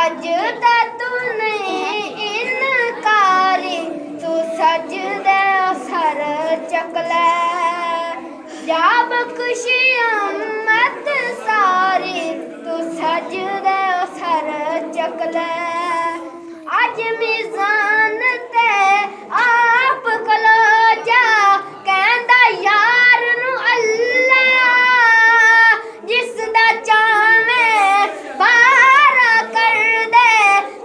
अज ता तू नहीं इनकारी, तू सजदे सर चकले जब खुशियां मत सारी, तू सजदे सर चकले अज मिजान ते आप खलो जा कहंदा यार नू अल्लाह जिस दा चावे बारा कर दे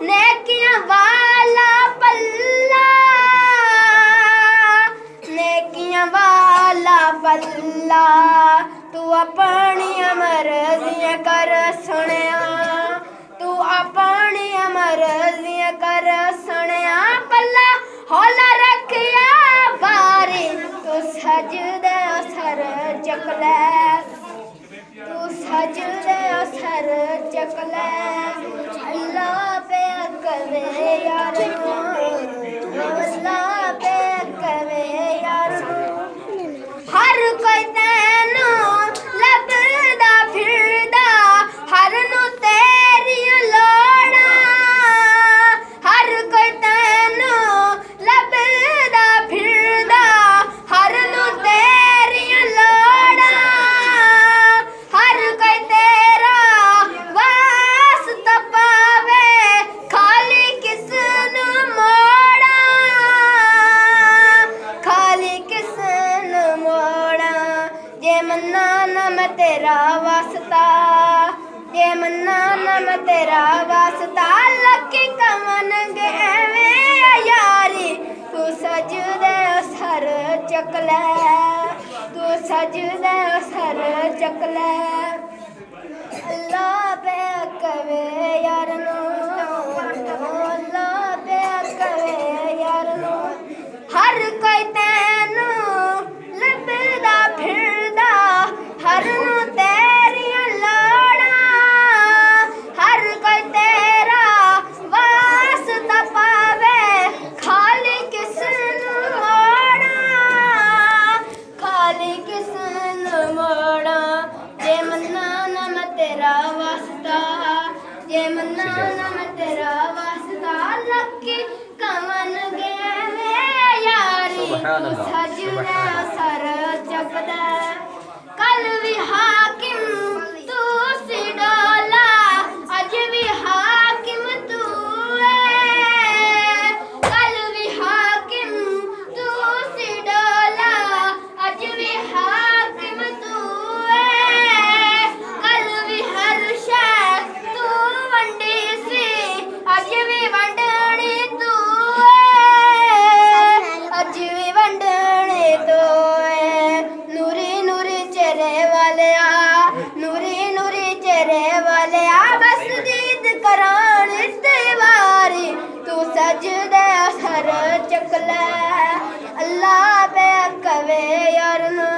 नेकियां वाला पल्ला, नेकियां वाला पल्ला तू अपनी मर्जियां कर सुनिया, तू अपनी मर्जियां कर सुनिया पल्ला हौला रखिया बारी, तू सजदे सर चकले, तू सजदे सर चकले अल्लाह पे करे यार, अल्लाह पे करे यार हर कोई तैनू लभदा फिरदा हर नू तेरी लोड़ा, हर कोई तैनू लभदा फिरदा हर नू तेरी लोड़ा, हर कोई तेरा वास्ता पावे खाली किस नू मोड़ा, खाली किस नू मोड़ा जे मन्ना ना मैं तेरा वास्ता, जे मन्ना ना मैं तेरा वास्ता लकी कमन गए यारी, तू सजदे सर चकले, तू सजदे सर चकले अल्लाह पे कवे यार नू, अल्लाह पे कवे यार नू हर कोई तैनू लभदा फिरदा हर नू तेरियां लोड़ा, हर कोई तेरा वास्ता पावे खाली किस नू मोड़ा, खाली किस नू मोड़ा जे मन्ना ना मैं तेरा वास्ता, जे मन्ना ना मैं तेरा वास्ता लकी कमन गए यारी, तू सजदे सर चकदा कल भी हाकिम तू सी डोला अज भी हाकिम तू है, कल भी हाकिम तू सी डोला अज भी हाकिम तू है, कल भी हर शै तू वंडी सी अज भी वंडनी तू है, अज भी वंडनी तू है नूरी नूरी चेहरे वाले नूरी नूरी चेहरे वाले बस दीद करान इस्तेवारी, तू सजदे सर चकले अल्लाह पे कवे यार नू।